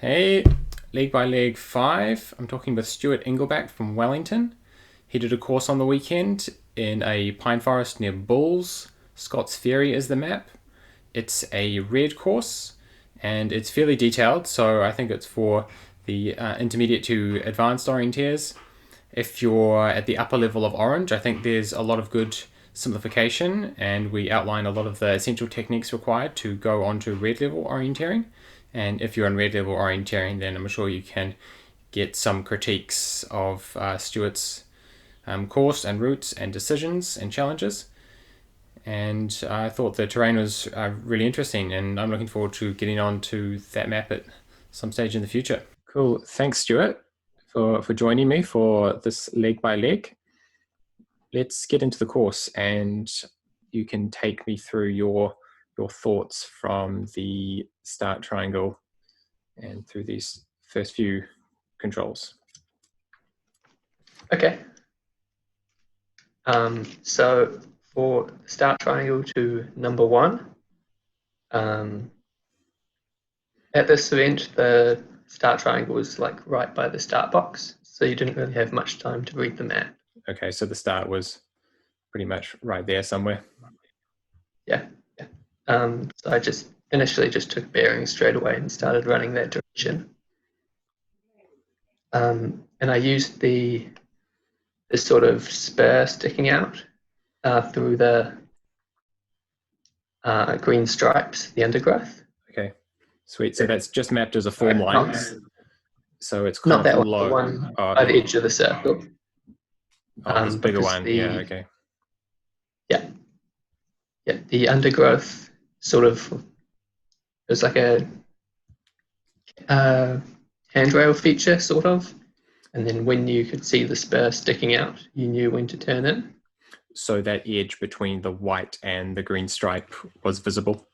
Hey, Leg by Leg 5. I'm talking with Stuart Engleback from Wellington. He did a course on the weekend in a pine forest near Bulls. Scotts Ferry is the map. It's a red course and it's fairly detailed, so I think it's for the intermediate to advanced orienteers. If you're at the upper level of orange, I think there's a lot of good simplification, and we outline a lot of the essential techniques required to go on to red level orienteering. And if you're on red level orienteering, then I'm sure you can get some critiques of Stuart's course and routes and decisions and challenges. And I thought the terrain was really interesting, and I'm looking forward to getting on to that map at some stage in the future. Cool. Thanks, Stuart, for joining me for this leg by leg. Let's get into the course, and you can take me through your thoughts from the start triangle and through these first few controls. Okay. So for start triangle to number 1, at this event, the start triangle was like right by the start box, so you didn't really have much time to read the map. Okay, so the start was pretty much right there somewhere. Yeah. So I initially just took bearings straight away and started running that direction. And I used this sort of spur sticking out through the green stripes, the undergrowth. Okay, sweet. So that's just mapped as a form line. So it's kind Not of that one, low. the one Oh, by okay. the edge of the circle. Oh, this bigger one. Yeah, okay. Yeah, the undergrowth sort of, it was like a handrail feature, sort of. And then when you could see the spur sticking out, you knew when to turn in. So that edge between the white and the green stripe was visible?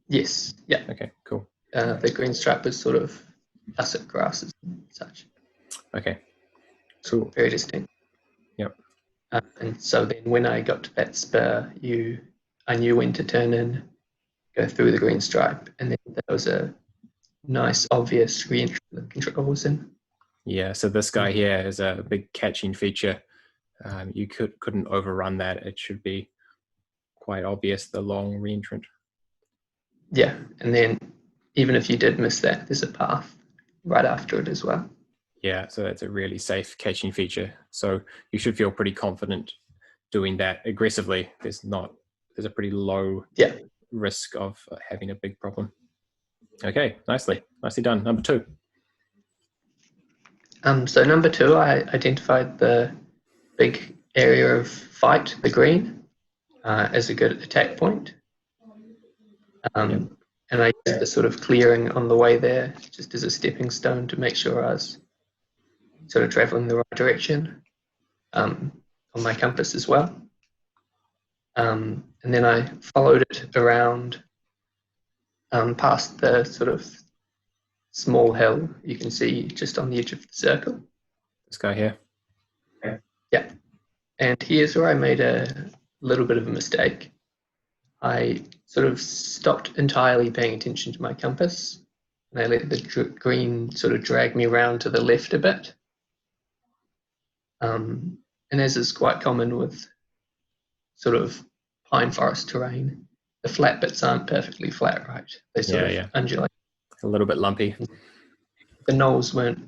Yes, yeah. Okay, cool. The green stripe was sort of tussock grasses and such. Okay, cool. Very distinct. Yep. And so then when I got to that spur, I knew when to turn in, go through the green stripe, and then there was a nice, obvious re-entry that controls in. Yeah, so this guy here is a big catching feature. You couldn't overrun that. It should be quite obvious, the long reentrant. Yeah, and then even if you did miss that, there's a path right after it as well. Yeah, so that's a really safe catching feature. So you should feel pretty confident doing that aggressively. There's a pretty low risk of having a big problem. Okay, nicely done. Number 2. So number 2, I identified the big area of fight, the green, as a good attack point. And I used the sort of clearing on the way there just as a stepping stone to make sure I was sort of traveling the right direction on my compass as well. And then I followed it around past the sort of small hill you can see just on the edge of the circle. This guy here. Yeah. And here's where I made a little bit of a mistake. I sort of stopped entirely paying attention to my compass, and I let the green sort of drag me around to the left a bit. And as is quite common with sort of pine forest terrain, the flat bits aren't perfectly flat, right? They sort of undulate. A little bit lumpy. The knolls weren't,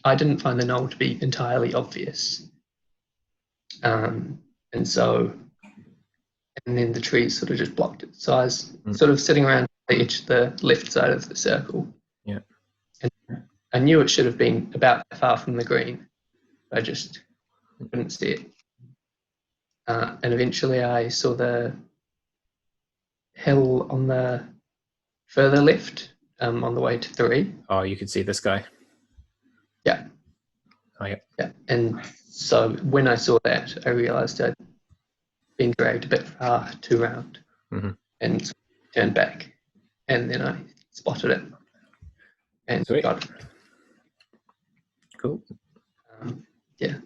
I didn't find the knoll to be entirely obvious. And then the trees sort of just blocked it. So I was sort of sitting around the edge of the left side of the circle. Yeah. And I knew it should have been about that far from the green. I just couldn't see it. And eventually I saw the hill on the further left on the way to 3. Oh, you could see this guy. Yeah. Oh, yeah. Yeah. And so when I saw that, I realized I'd been dragged a bit far too round and turned back. And then I spotted it and got it. Cool. Yeah.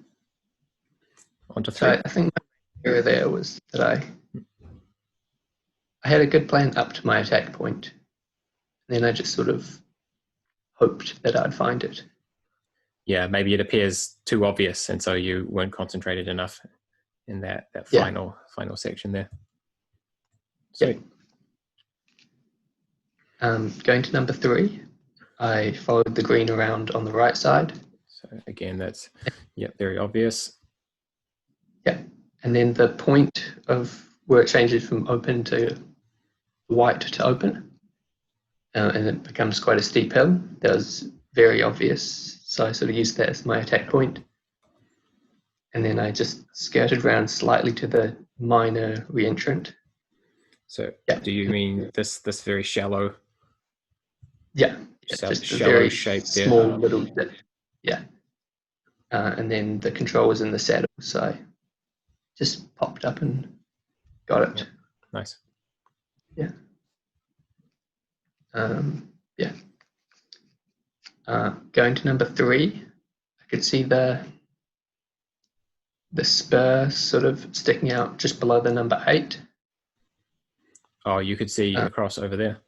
On to 3. So I think my area there was that I had a good plan up to my attack point. And then I just sort of hoped that I'd find it. Yeah, maybe it appears too obvious, and so you weren't concentrated enough in that Yeah. final section there. Sweet. Going to number 3, I followed the green around on the right side. So again, that's very obvious. Yeah, and then the point of where it changes from open to white to open, and it becomes quite a steep hill. That was very obvious, so I sort of used that as my attack point. And then I just skirted around slightly to the minor reentrant. So do you mean this very shallow? Yeah, just a shallow very shape small there. little dip. Yeah. And then the control was in the saddle, so I just popped up and got it. Yep. Nice. Yeah. Yeah. Going to number 3, I could see the spur sort of sticking out just below the number 8. Oh, you could see across over there.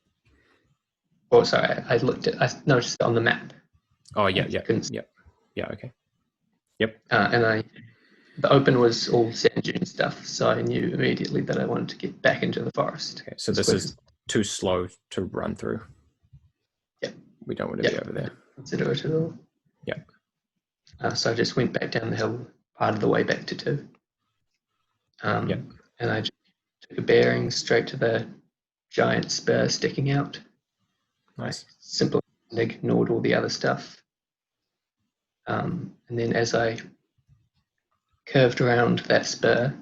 Oh, sorry, I noticed it on the map. Oh, yeah. Okay. Yep. And the open was all sand dune stuff, so I knew immediately that I wanted to get back into the forest. Okay, so this is too slow to run through. Yeah. We don't want to be over there. Consider it at all. Yeah. So I just went back down the hill part of the way back to 2. And I just took a bearing straight to the giant spur sticking out. Nice. I simply ignored all the other stuff. And then as I curved around that spur,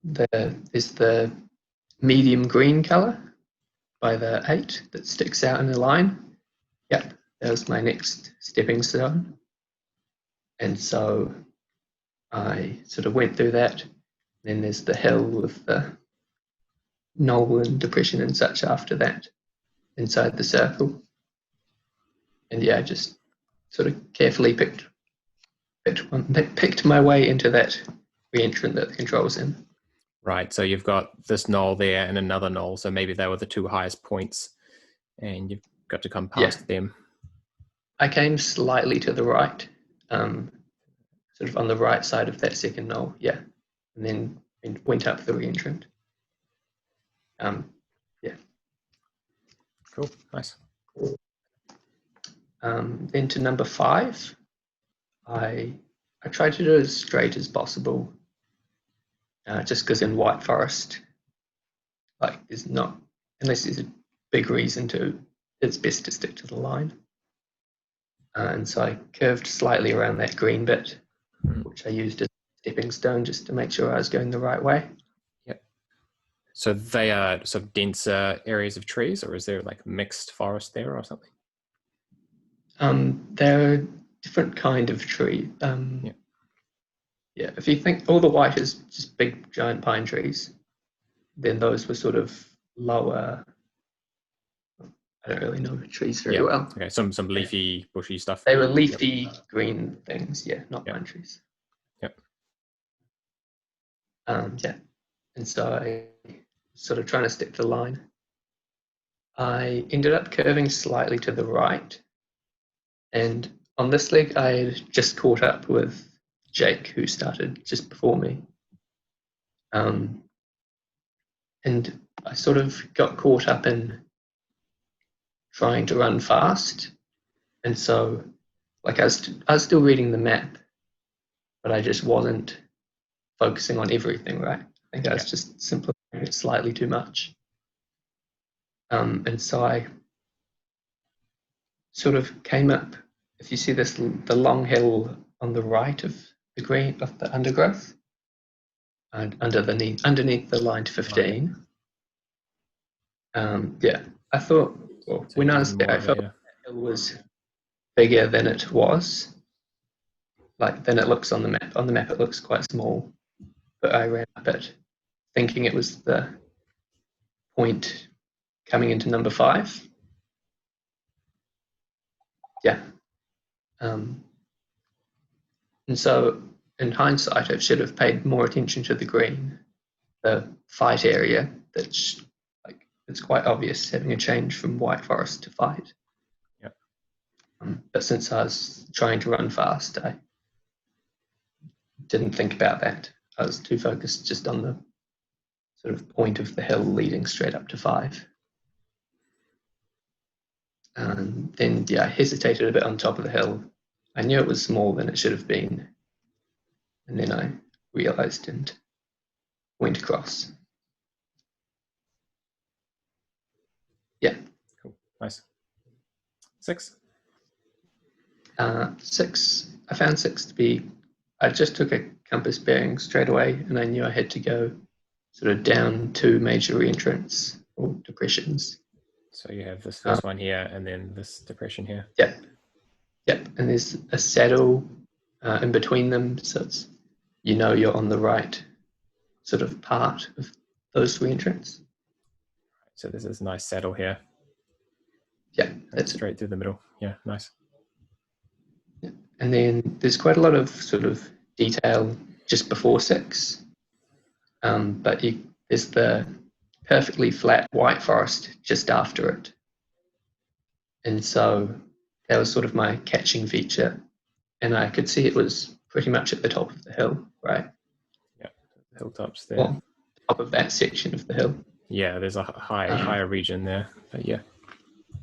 there's the medium green colour by the 8 that sticks out in a line. Yep, that was my next stepping stone. And so I sort of went through that. Then there's the hill with the knoll and depression and such after that, inside the circle. And yeah, I just sort of carefully picked my way into that reentrant that the control's in. Right, so you've got this knoll there and another knoll, so maybe they were the 2 highest points, and you've got to come past them. I came slightly to the right, sort of on the right side of that second knoll, and then went up the reentrant. Cool, nice. Then to number 5, I tried to do it as straight as possible, just because in White Forest, like there's not, unless there's a big reason to, it's best to stick to the line. And so I curved slightly around that green bit, which I used as a stepping stone just to make sure I was going the right way. Yep. So they are sort of denser areas of trees, or is there like mixed forest there or something? They're a different kind of tree. If you think all the white is just big giant pine trees, then those were sort of lower. I don't really know trees very well. Okay, some leafy, bushy stuff. They were leafy green things, not pine trees. Yep. And so I sort of trying to stick to the line. I ended up curving slightly to the right, and on this leg I had just caught up with Jake, who started just before me. And I sort of got caught up in trying to run fast, and so like I was still reading the map, but I just wasn't focusing on everything, right? I think I was just simplifying it slightly too much. And so I sort of came up, if you see this, the long hill on the right of the undergrowth, and underneath the line to 15. I thought, well, when I was there, I felt that hill was bigger than it was, than it looks on the map. On the map, it looks quite small, but I ran up it thinking it was the point coming into number 5. And so in hindsight, I should have paid more attention to the green, the fight area. It's quite obvious having a change from White Forest to fight. Yep. But since I was trying to run fast, I didn't think about that. I was too focused just on the sort of point of the hill leading straight up to 5. And then, I hesitated a bit on top of the hill. I knew it was smaller than it should have been. And then I realized and went across. Yeah. Cool. Nice. 6. 6. I found 6 to be, I just took a compass bearing straight away, and I knew I had to go sort of down 2 major reentrants or depressions. So you have this first one here, and then this depression here. Yep. And there's a saddle in between them, so it's, you're on the right sort of part of those reentrants. So there's this nice saddle here. Yeah, that's straight through the middle. Yeah, nice. Yeah. And then there's quite a lot of sort of detail just before 6. But there's the perfectly flat white forest just after it. And so that was sort of my catching feature. And I could see it was pretty much at the top of the hill, right? Yeah, the hilltops there. Well, top of that section of the hill. Yeah, there's a higher region there, but yeah.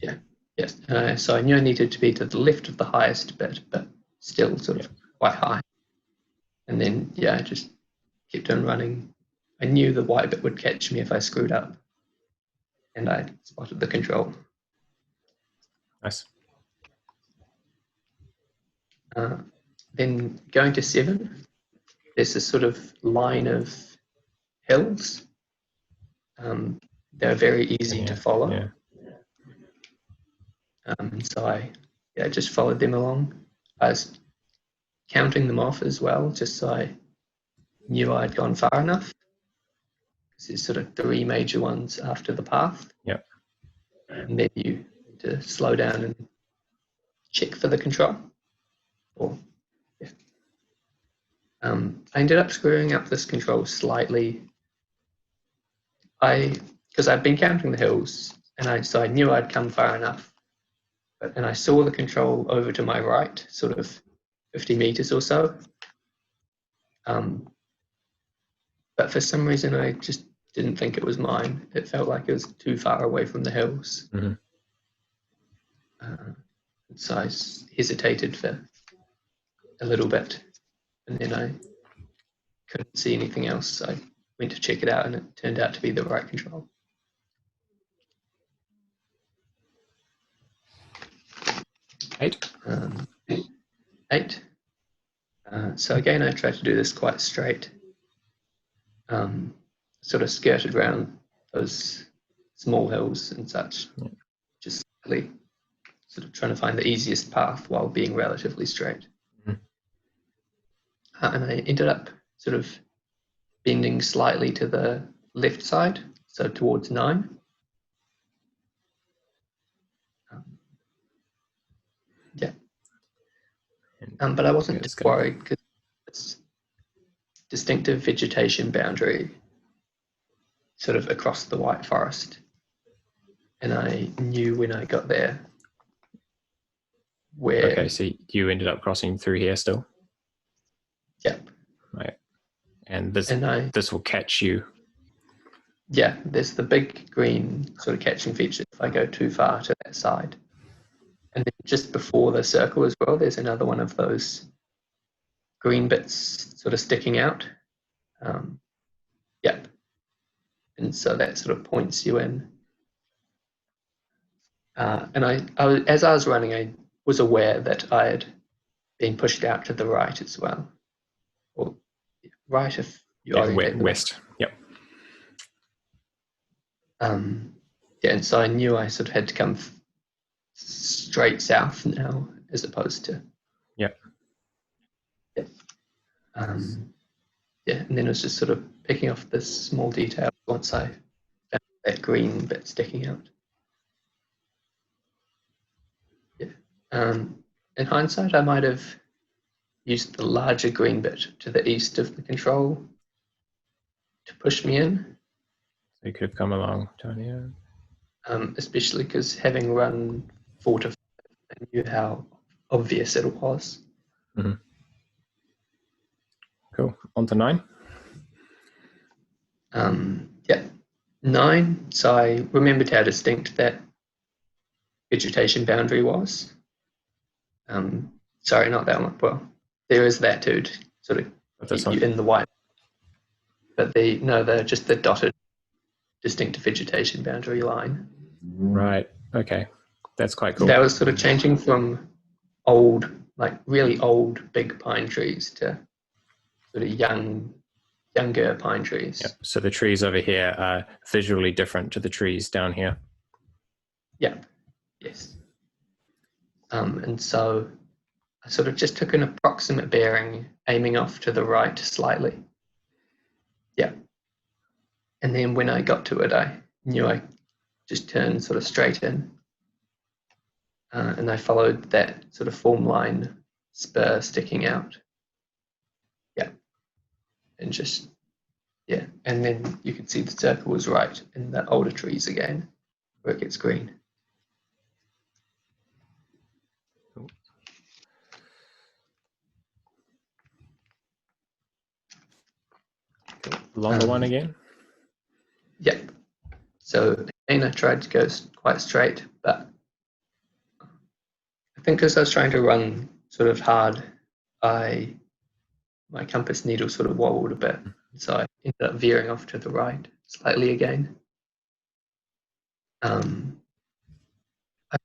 Yeah, yes. So I knew I needed to be to the left of the highest bit, but still sort of quite high. And then, I just kept on running. I knew the white bit would catch me if I screwed up. And I spotted the control. Nice. Then going to 7, there's this sort of line of hills. They're very easy to follow. Yeah. So I just followed them along. I was counting them off as well, just so I knew I'd gone far enough. There's sort of 3 major ones after the path. Yep. And then you need to slow down and check for the control. I ended up screwing up this control slightly. Because I'd been counting the hills, and so I knew I'd come far enough. And I saw the control over to my right, sort of 50 meters or so. But for some reason, I just didn't think it was mine. It felt like it was too far away from the hills. Mm-hmm. So I hesitated for a little bit, and then I couldn't see anything else. So I went to check it out, and it turned out to be the right control. Eight. 8. So again, I tried to do this quite straight. Sort of skirted around those small hills and such, just really sort of trying to find the easiest path while being relatively straight. Mm-hmm. And I ended up sort of bending slightly to the left side, so towards 9. But I wasn't too worried because it's distinctive vegetation boundary sort of across the white forest. And I knew when I got there where... Okay, so you ended up crossing through here still? Yep. Right. And this will catch you? Yeah, there's the big green sort of catching feature if I go too far to that side. And then just before the circle as well, there's another one of those green bits sort of sticking out. Yep. And so that sort of points you in. And as I was running, I was aware that I had been pushed out to the right as well. Or right if you orientate west. Yep. And so I knew I sort of had to come straight south now, as opposed to... Yep. And then it was just sort of picking off this small detail once I found that green bit sticking out. In hindsight, I might have used the larger green bit to the east of the control to push me in. So you could have come along, Tony. Especially because having run 4 to 5 knew how obvious it was. Mm-hmm. Cool. On to 9. Yeah, 9. So I remembered how distinct that vegetation boundary was. Sorry, not that one. Well, there is that too, to sort of This keep one. you in the white. But they're just the dotted, distinct vegetation boundary line. Right. Okay. That's quite cool. That was sort of changing from old, like really old big pine trees to sort of younger pine trees. Yep. So the trees over here are visually different to the trees down here. Yeah. Yes. And so I sort of just took an approximate bearing, aiming off to the right slightly. Yeah. And then when I got to it, I knew I just turned sort of straight in. And I followed that sort of form line spur sticking out. Yeah. And just, yeah. And then you could see the circle was right in the older trees again, where it gets green. Longer one again? Yep. So again, I tried to go quite straight, but I think because I was trying to run sort of hard, my compass needle sort of wobbled a bit, so I ended up veering off to the right slightly again. I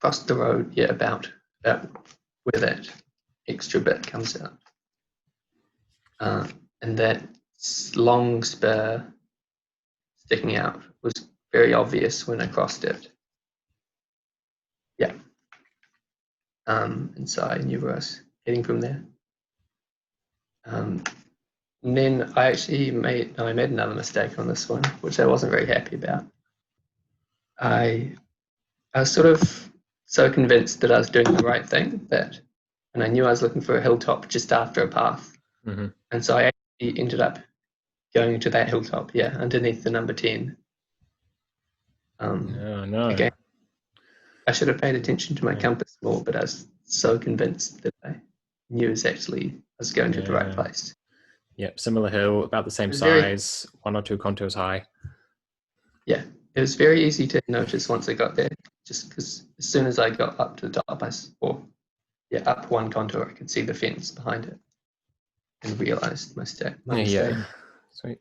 crossed the road, yeah, about where that extra bit comes out, and that long spur sticking out was very obvious when I crossed it. Yeah. And so I knew where I was heading from there. And then I actually made another mistake on this one, which I wasn't very happy about. I was sort of so convinced that I was doing the right thing and I knew I was looking for a hilltop just after a path. Mm-hmm. And so I actually ended up going to that hilltop, yeah, underneath the number 10. No. Again, I should have paid attention to my compass more, but I was so convinced that I knew I was going to the right place. Yep, similar hill, about the same size, 1 or 2 contours high. Yeah, it was very easy to notice once I got there, just because as soon as I got up to the top, up one contour, I could see the fence behind it and realized my mistake. Yeah, sweet.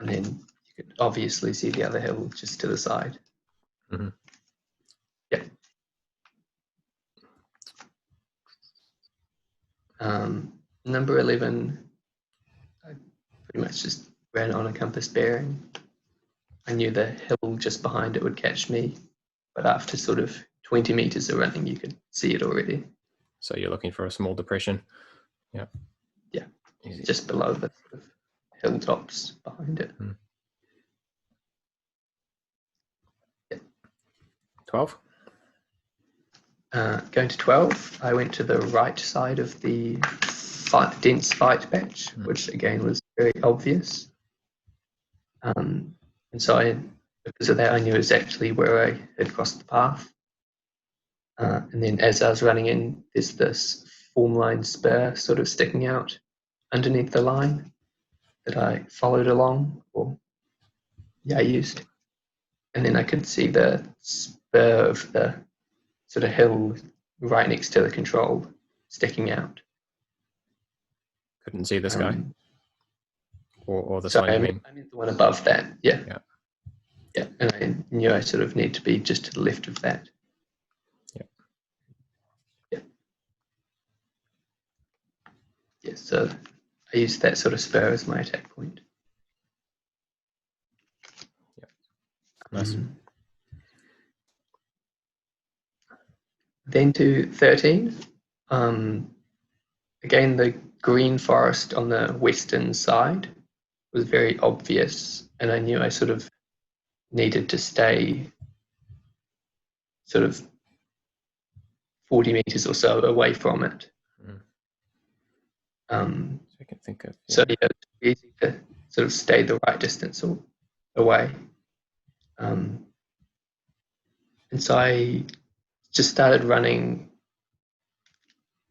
And then you could obviously see the other hill just to the side. Mm-hmm. Yeah. Number 11, I pretty much just ran on a compass bearing. I knew the hill just behind it would catch me, but after sort of 20 meters of running, you could see it already. So you're looking for a small depression. Yeah. Yeah. Easy. Just below the sort of hilltops behind it. 12? Going to 12, I went to the right side of the dense fight patch, which again was very obvious. And so because of that, I knew exactly where I had crossed the path. And then as I was running in, there's this form line spur sort of sticking out underneath the line that I followed along, I used. And then I could see the spur of the sort of hill right next to the control sticking out. Couldn't see this guy? Or this one, you mean? I meant the one above that, yeah. Yeah, and I knew I sort of need to be just to the left of that. Yeah, so I used that sort of spur as my attack point. Nice. Then to 13, again, the green forest on the western side was very obvious, and I knew I sort of needed to stay sort of 40 meters or so away from it. So I can think of. So yeah, it's easy to sort of stay the right distance away. And so I just started running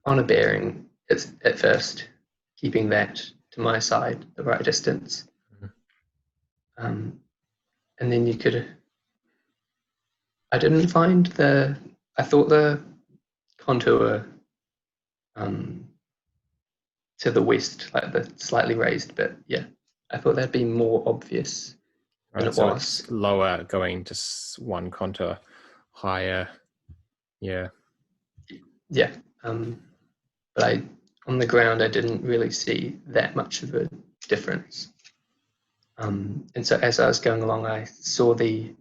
on a bearing at first, keeping that to my side, the right distance. And then you could, I didn't find I thought the contour to the west, like the slightly raised bit, yeah, I thought that'd be more obvious than it so was. it's lower going to one contour, higher. Yeah. Yeah. But on the ground, I didn't really see that much of a difference. And so as I was going along, I saw the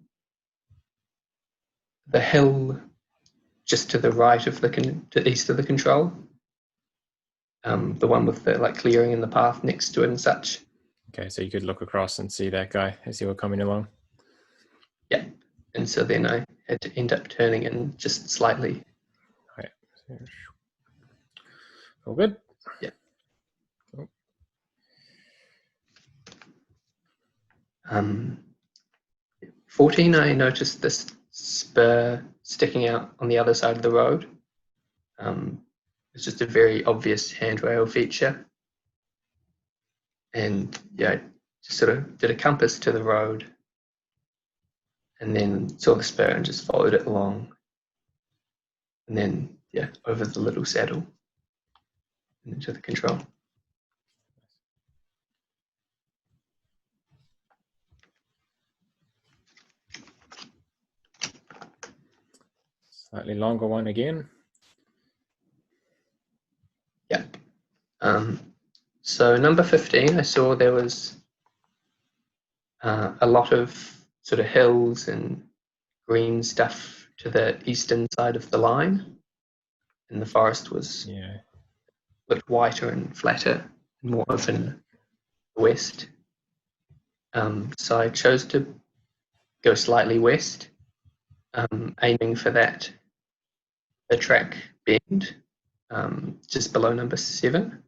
hill just to the right of to east of the control, the one with the like clearing in the path next to it and such. Okay, so you could look across and see that guy as you were coming along. Yeah, and so then I had to end up turning in just slightly. Right. All good. Yeah. Cool. 14, I noticed this spur sticking out on the other side of the road. It's just a very obvious handrail feature. And yeah, I just sort of did a compass to the road and then saw the spur and just followed it along. And then, yeah, over the little saddle and into the control. Slightly longer one again. Yeah. So number 15, I saw there was a lot of sort of hills and green stuff to the eastern side of the line. And the forest was looked whiter and flatter and more open in the west. So I chose to go slightly west, aiming for the track bend, just below number 7.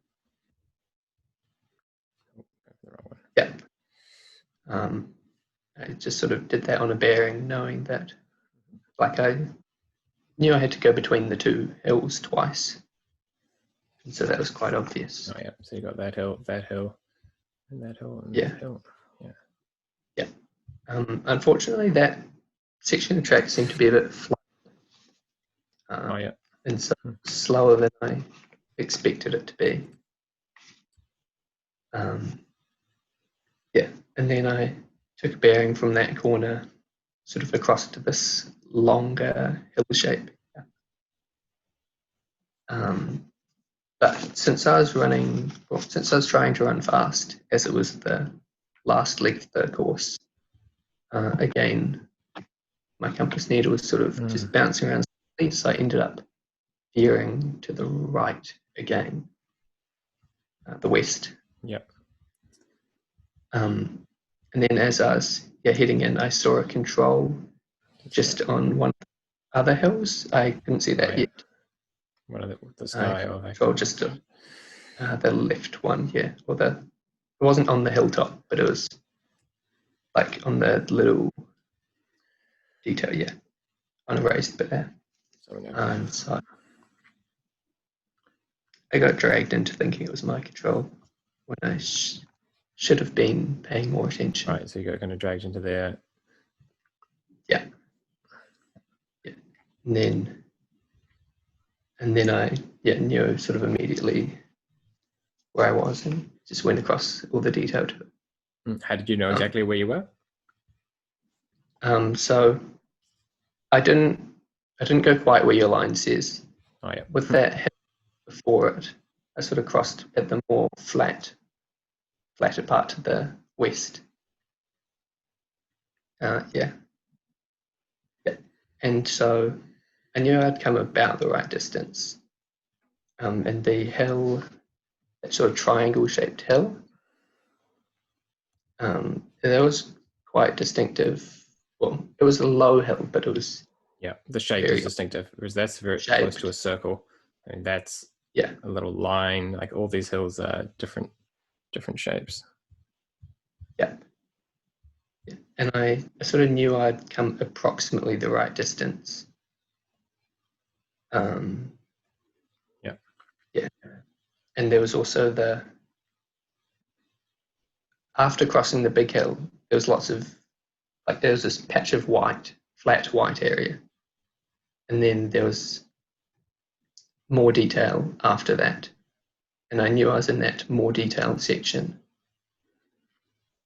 Yeah. I just sort of did that on a bearing, knowing that, like, I knew I had to go between the two hills twice, and so that was quite obvious. Oh yeah, so you got that hill, and that hill, and that hill. Yeah. Yeah. Unfortunately, that section of track seemed to be a bit flat. And so slower than I expected it to be. Yeah, and then I took a bearing from that corner, sort of across to this longer hill shape. But since I was trying to run fast, as it was the last leg of the course, again, my compass needle was sort of just bouncing around, so I ended up veering to the right again, the west. Yep. And then as I was heading in, I saw a control just on one of the other hills. I couldn't see that yet. One of the sky or control just the left one, yeah. Or it wasn't on the hilltop, but it was like on the little detail, yeah, on a raised bit there. So I got dragged into thinking it was my control when I should have been paying more attention. Right, so you got kind of dragged into there. Yeah. And then I knew sort of immediately where I was and just went across all the detail to it. How did you know exactly where you were? So I didn't go quite where your line says. Oh yeah. With that hill before it, I sort of crossed at the more flatter part to the west. Yeah. And so I knew I'd come about the right distance. And the hill, that sort of triangle-shaped hill, that was quite distinctive. Well, it was a low hill, but it was the shape is distinctive because that's very close to a circle, and that's a little line. Like all these hills are different shapes. Yeah. And I sort of knew I'd come approximately the right distance. Um, Yeah. Yeah. And there was also after crossing the big hill, there was lots of, like, there was this patch of white, flat white area. And then there was more detail after that. And I knew I was in that more detailed section.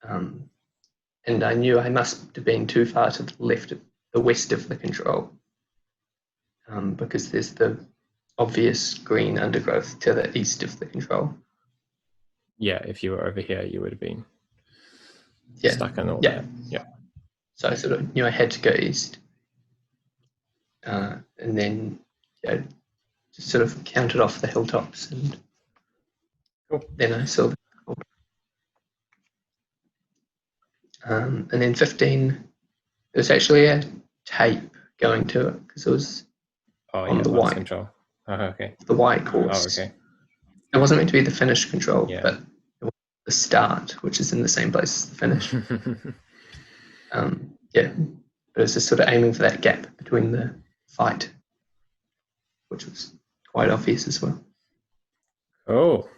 And I knew I must have been too far to the left, the west of the control, because there's the obvious green undergrowth to the east of the control. Yeah, if you were over here, you would have been Yeah. stuck in all Yeah. that. Yeah. So I sort of knew I had to go east. And then just sort of counted off the hilltops, and Cool. then I saw the and then 15, there was actually a tape going to it because it was on the lost white control. Oh, okay. course. Oh, okay. It wasn't meant to be the finish control, Yeah. but it was the start, which is in the same place as the finish. But it was just sort of aiming for that gap between the fight, which was quite obvious as well. Oh,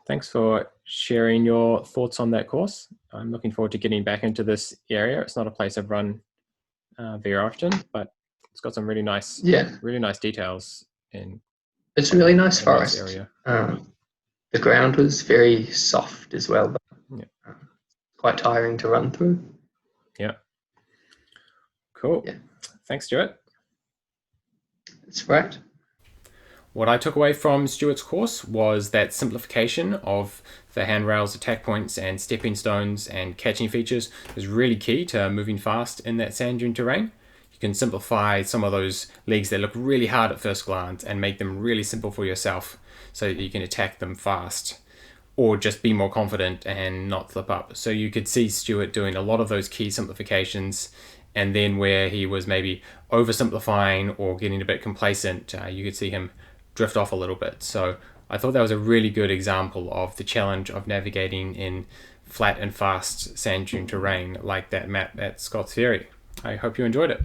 thanks for sharing your thoughts on that course. I'm looking forward to getting back into this area. It's not a place I've run very often, but it's got some really nice details in. It's a really nice a forest. Nice area. The ground was very soft as well, but Yeah. quite tiring to run through. Yeah. Cool. Yeah. Thanks, Stuart. That's right. What I took away from Stuart's course was that simplification of the handrails, attack points, and stepping stones and catching features is really key to moving fast in that sand dune terrain. You can simplify some of those legs that look really hard at first glance and make them really simple for yourself so that you can attack them fast, or just be more confident and not slip up. So you could see Stuart doing a lot of those key simplifications, and then where he was maybe oversimplifying or getting a bit complacent, you could see him drift off a little bit. So I thought that was a really good example of the challenge of navigating in flat and fast sand dune terrain like that map at Scotts Ferry. I hope you enjoyed it.